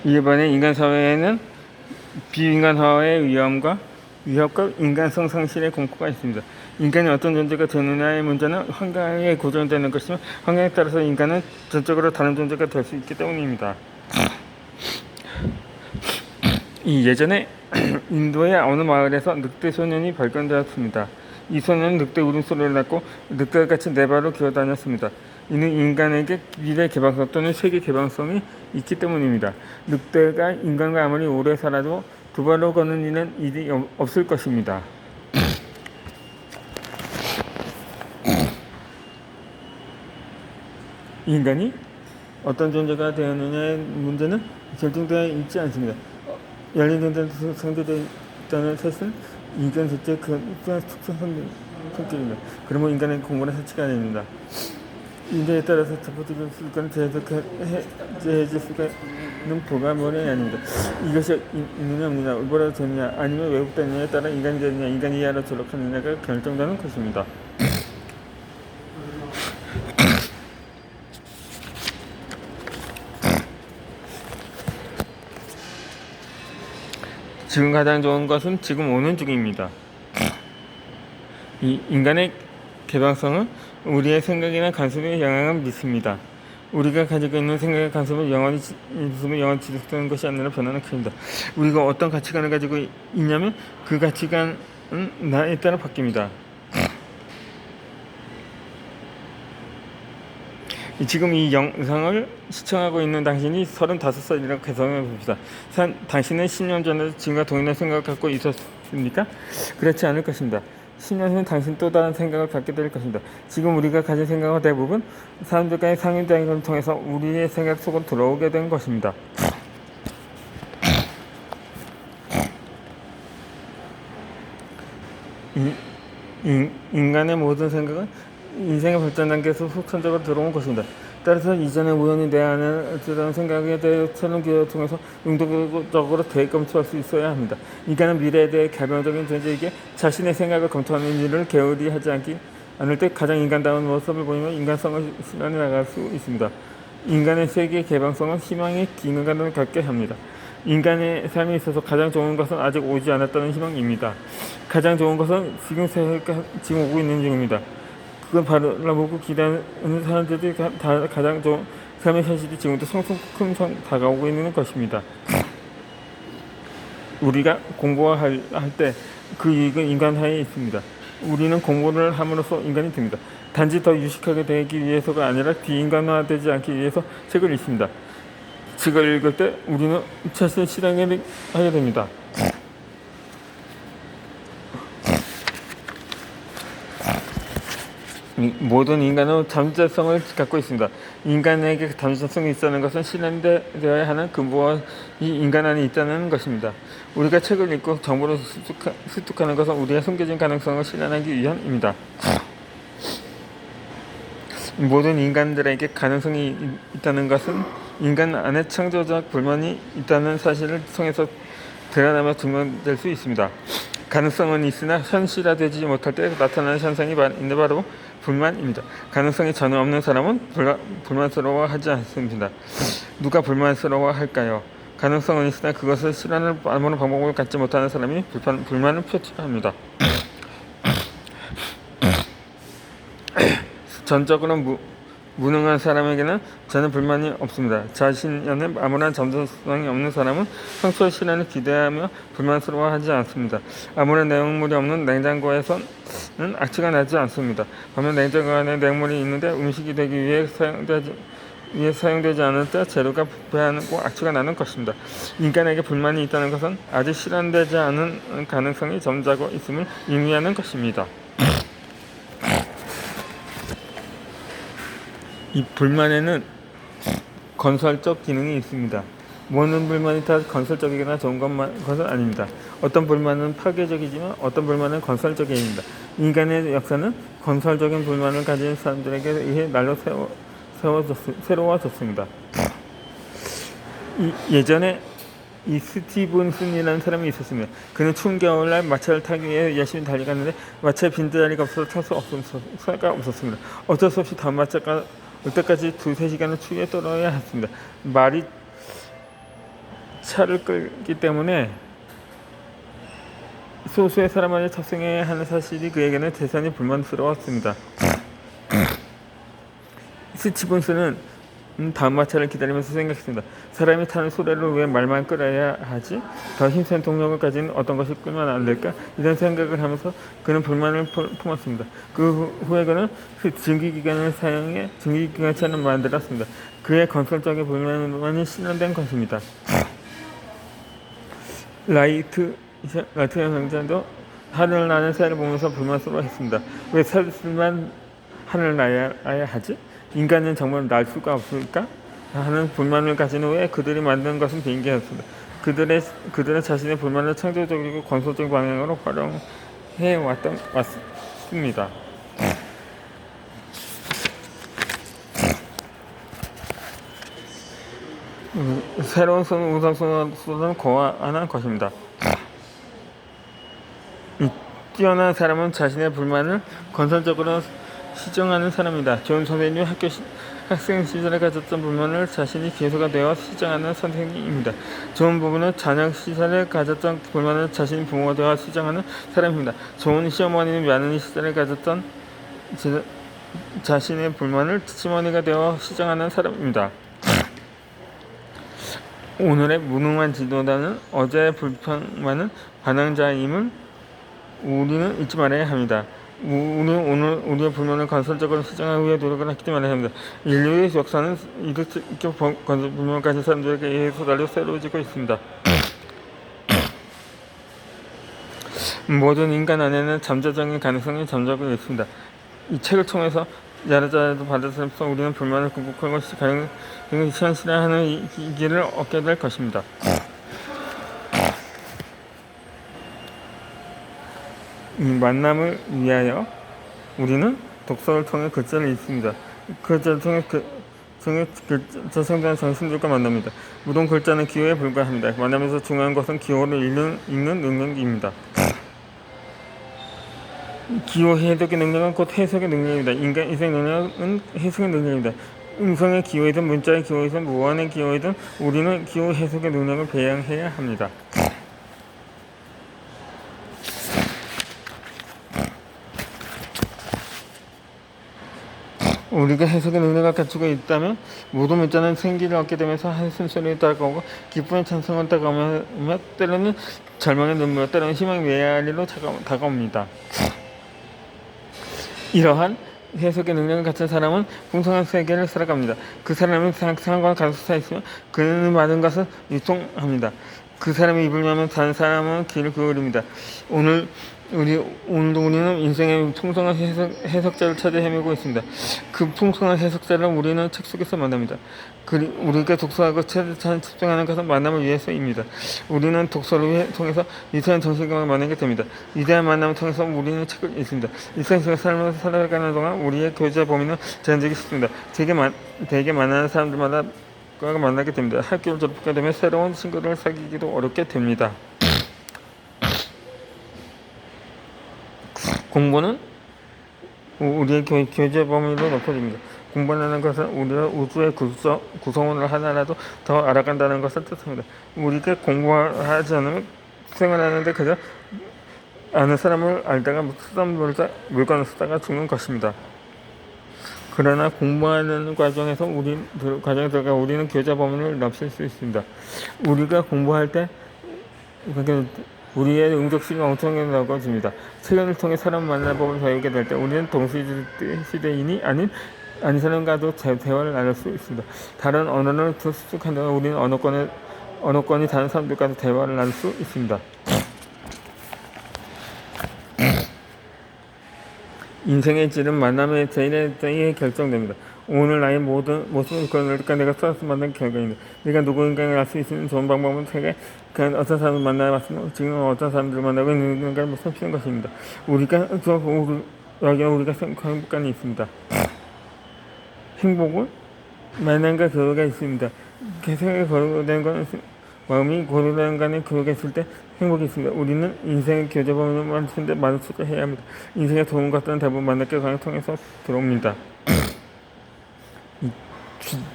이번에 인간 사회에는 비인간화의 위협과 인간성 상실의 공포가 있습니다. 인간이 어떤 존재가 되느냐의 문제는 환경에 고정되는 것이며 환경에 따라서 인간은 전적으로 다른 존재가 될 수 있기 때문입니다. 예전에 인도의 어느 마을에서 늑대 소년이 발견되었습니다. 이 소년은 늑대 울음소리를 낳고 늑대같이 네 발로 기어다녔습니다. 이는 인간에게 미래 개방성 또는 세계 개방성이 있기 때문입니다. 늑대가 인간과 아무리 오래 살아도 두 발로 걷는 일이 없을 것입니다. 인간이 어떤 존재가 되었느냐의 문제는 결정되어 있지 않습니다. 열린 존재로 상대되어 있다는 사실은 인간 자체의 특수한 성격입니다. 그러면 인간의 공부는 사치가 아닙니다. 인간에 따라서 자포적인 수준까지 제해질 수가 있는 불가문이 아닙니다. 이것이 있느냐 없느냐, 올바로 되느냐 아니면 왜곡되느냐에 따라 인간이 되느냐, 인간이 이하로 졸업하느냐가 결정되는 것입니다. 지금 가장 좋은 것은 지금 오는 중입니다. 이 인간의 개방성은 우리의 생각이나 관습에 영향을 미칩니다. 우리가 가지고 있는 생각의 관습을 영원히 지속되는 것이 아니라 변하는 것입니다. 우리가 어떤 가치관을 가지고 있냐면 그 가치관은 나에 따라 바뀝니다. 지금 이 영상을 시청하고 있는 당신이 35살이라고 가정해 봅시다. 당신은 10년 전에 지금과 동일한 생각을 갖고 있었습니까? 그렇지 않을 것입니다. 10년 후엔 당신 또 다른 생각을 갖게 될 것입니다. 지금 우리가 가진 생각은 대부분 사람들과의 상호작용을 통해서 우리의 생각 속으로 들어오게 된 것입니다. 인간의 모든 생각은 인생의 발전 단계에서 후천적으로 들어온 것입니다. 따라서 이전에 우연히 내 안에 들어온 생각에 대해 새로운 기회를 통해서 능동적으로 대검토할 수 있어야 합니다. 인간은 미래에 대해 개방적인 존재에게 자신의 생각을 검토하는 일을 게으리 하지 않을 때 가장 인간다운 모습을 보이며 인간성을 실현해 나갈 수 있습니다. 인간의 세계 개방성은 희망의 기능을 갖게 합니다. 인간의 삶에 있어서 가장 좋은 것은 아직 오지 않았다는 희망입니다. 가장 좋은 것은 지금 오고 있는 중입니다. 그건 바라보고 기다리는 사람들이 가장 좋은 삶의 현실이 지금부터 성큼 다가오고 있는 것입니다. 우리가 공부할 때 그 이익은 인간하에 있습니다. 우리는 공부를 함으로써 인간이 됩니다. 단지 더 유식하게 되기 위해서가 아니라 비인간화되지 않기 위해서 책을 읽습니다. 책을 읽을 때 우리는 자신을 실행하게 됩니다. 모든 인간은 잠재성을 갖고 있습니다. 인간에게 잠재성이 있다는 것은 실현되어야 하는 근본이 인간 안에 있다는 것입니다. 우리가 책을 읽고 정보를 습득하는 것은 우리의 숨겨진 가능성을 실현하기 위함입니다. 모든 인간들에게 가능성이 있다는 것은 인간 안에 창조적 불만이 있다는 사실을 통해서 드러나며 증명될 수 있습니다. 가능성은 있으나 현실화되지 못할 때 나타나는 현상이 바로 불만입니다. 가능성이 전혀 없는 사람은 불만스러워하지 않습니다. 누가 불만스러워할까요? 가능성은 있으나 그것을 실현할 아무런 방법을 갖지 못하는 사람이 불만을 표출합니다. 전적으로 무능한 사람에게는 전혀 불만이 없습니다. 자신 안에 아무런 잠재성이 없는 사람은 평소에 실현을 기대하며 불만스러워하지 않습니다. 아무런 내용물이 없는 냉장고에서는 악취가 나지 않습니다. 반면 냉장고 안에 내용물이 있는데 음식이 되기 위해 사용되지 않을 때 재료가 부패하고 악취가 나는 것입니다. 인간에게 불만이 있다는 것은 아직 실현되지 않은 가능성이 점잖고 있음을 의미하는 것입니다. 이 불만에는 건설적 기능이 있습니다. 모든 불만이 다 건설적이거나 좋은 것은 아닙니다. 어떤 불만은 파괴적이지만 어떤 불만은 건설적입니다. 인간의 역사는 건설적인 불만을 가진 사람들에게 의해 날로 새로워졌습니다. 예전에 이 스티븐슨이라는 사람이 있었습니다. 그는 추운 겨울날 마차를 타기 위해 열심히 달려갔는데 마차에 빈자리가 없어서 탈 수가 없었습니다. 어쩔 수 없이 다음 마차가 올 때까지 2-3시간을 추위에 떨어야 했습니다. 말이 차를 끌기 때문에 소수의 사람만이 탑승해야 하는 사실이 그에게는 대단히 불만스러웠습니다. 스티븐스는 다음 마차를 기다리면서 생각했습니다. 사람이 타는 소래를 왜 말만 끌어야 하지? 더 힘센 동력을 가진 어떤 것이 끌면 안 될까? 이런 생각을 하면서 그는 불만을 품었습니다. 그 후에 그는 증기기관을 사용해 증기기관차를 만들었습니다. 그의 건설적인 불만이 실현된 것입니다. 라이트 형제도 하늘 나는 새를 보면서 불만스러워했습니다. 왜 새들만 하늘 나야 하지? 인간은 정말 날 수가 없을까? 하는 불만을 가진 후에 그들이 만든 것은 비행기였습니다. 그들은 자신의 불만을 창조적이고 건설적인 방향으로 활용해 왔습니다. 새로운 우선순위는 고안한 것입니다. 뛰어난 사람은 자신의 불만을 건설적으로 시정하는 사람입니다. 좋은 선생님이 학생 시절에 가졌던 불만을 자신이 기소가 되어 시정하는 선생님입니다. 좋은 부부는 자녀 시절에 가졌던 불만을 자신이 부모가 되어 시정하는 사람입니다. 좋은 시어머니는 며느리 시절에 가졌던 자신의 불만을 시어머니가 되어 시정하는 사람입니다. 오늘의 무능한 지도자는 어제의 불평만은 반항자임을 우리는 잊지 말아야 합니다. 우리는 오늘 우리의 불만을 건설적으로 시정하기 위해 노력을 했기 말해야 합니다. 인류의 역사는 이렇게 불만을 가진 사람들에게 의해서 달려 새로워지고 있습니다. 모든 인간 안에는 잠재적인 가능성이 잠자고 있습니다. 이 책을 통해서 야르자도 받아들여서 우리는 불만을 극복하는 것이 가능한 현실화하는 이 길을 얻게 될 것입니다. 이 만남을 위하여 우리는 독서를 통해 글자를 읽습니다. 글자를 통해 글자 성장한 정신들과 만납니다. 모든 글자는 기호에 불과합니다. 만나면서 중요한 것은 기호를 읽는 능력입니다. 기호 해석의 능력은 곧 해석의 능력입니다. 인간 인생 능력은 해석의 능력입니다. 음성의 기호이든 문자의 기호이든 무언의 기호이든 우리는 기호 해석의 능력을 배양해야 합니다. 우리가 해석의 능력을 갖추고 있다면 모든 문자는 생기를 얻게 되면서 한숨소리를 따라오고 기쁨의 찬성을 따라오며 때로는 절망의 눈물, 때로는 희망의 메아리로 다가옵니다. 이러한 해석의 능력을 갖춘 사람은 풍성한 세계를 살아갑니다. 그 사람은 상황과 가속사 있으며 그는 많은 것을 유통합니다. 그 사람의 입을 열면 다른 사람은 길을 그으립니다. 오늘도 우리는 인생의 풍성한 해석자를 찾아 헤매고 있습니다. 그 풍성한 해석자를 우리는 책 속에서 만납니다. 우리가 독서하고 책을 집중하는 것은 만남을 위해서입니다. 우리는 독서를 통해서 위대한 정신감을 만나게 됩니다. 위대한 만남을 통해서 우리는 책을 읽습니다. 일상적인 삶을 살아가는 동안 우리의 교제 범위는 제한되기 쉽습니다. 되게 많은 사람들마다 만나게 됩니다. 학교를 졸업하게 되면 새로운 친구를 사귀기도 어렵게 됩니다. 공부는 우리의 교제 범위를 높여줍니다. 공부하는 것은 우리가 우주의 구성원을 하나라도 더 알아간다는 것을 뜻합니다. 우리가 공부하지 않으면 생활하는데 그저 아는 사람을 알다가 쓰던 물건을 쓰다가 죽는 것입니다. 그러나 공부하는 과정에서 우리는 교제 범위를 넓힐 수 있습니다. 우리가 공부할 때 우리의 응접심이 엄청나게 넓어집니다. 시간을 통해 사람 만나보고 배우게 될 때 우리는 동시대인이 아닌 사람과도 대화를 나눌 수 있습니다. 다른 언어를 습득한다면 우리는 언어권이 다른 사람들과도 대화를 나눌 수 있습니다. 인생의 질은 만남의 제일에 결정됩니다. 오늘 나의 모든 모습은 그러니까 내가 쌓아서 만난 결과입니다. 내가 누구인가를 알 수 있는 좋은 방법은 어떤 사람을 만나봤으면 지금 어떤 사람들을 만나고 있는가를 살피는 것입니다. 우리가 행복감이 있습니다. 행복은 만남과 교류가 있습니다. 개성에 거루된 것은 마음이 고르는 간의 교류가 있을 때 행복이 있습니다. 우리는 인생의 교제 범위를 만드는데 많은 수를 해야 합니다. 인생의 좋은 것들은 대부분 만남과 관계를 통해서 들어옵니다.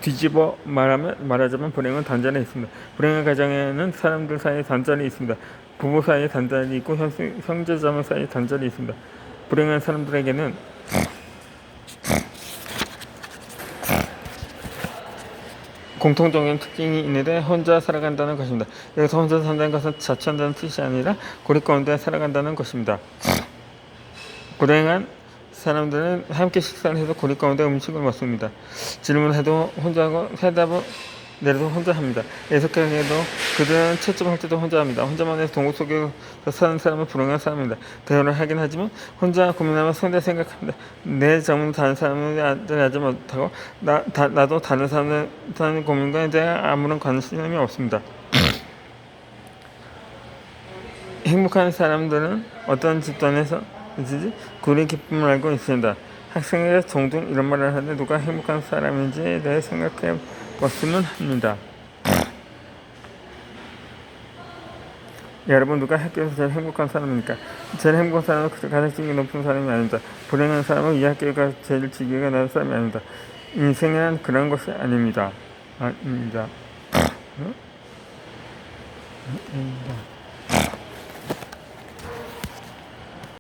뒤집어 말하자면 불행은 단절에 있습니다. 불행한 가정에는 사람들 사이에 단절이 있습니다. 부부 사이에 단절이 있고 형제자매 사이에 단절이 있습니다. 불행한 사람들에게는 공통적인 특징이 있는데 혼자 살아간다는 것입니다. 여기서 혼자 산다는 것은 자취한다는 뜻이 아니라 고립 가운데 살아간다는 것입니다. 불행한 사람들은 함께 식사를 해도 고립 가운데 음식을 먹습니다. 질문해도 혼자 하고 해답을 내려도 혼자 합니다. 애석하게도 그들은 채점할 때도 혼자 합니다. 혼자만의 동굴 속에서 사는 사람은 불행한 사람입니다. 대화를 하긴 하지만 혼자 고민하며 상대 생각합니다. 내 점은 다른 사람이 하지 못하고 나도 다른 사람의 고민과에 대해 아무런 관심이 없습니다. 행복한 사람들은 어떤 집단에서 구리 기쁨을 알고 있습니다. 학생의 종종 이런 말을 하는데 누가 행복한 사람인지에 대해 생각해 봤으면 합니다. 여러분, 누가 학교에서 제일 행복한 사람입니까? 제일 행복한 사람은 가장 직위 높은 사람이 아닙니다. 불행한 사람은 이 학교가 제일 직위가 낮은 사람이 아닙니다. 인생이란 그런 것이 아닙니다. 아닙니다.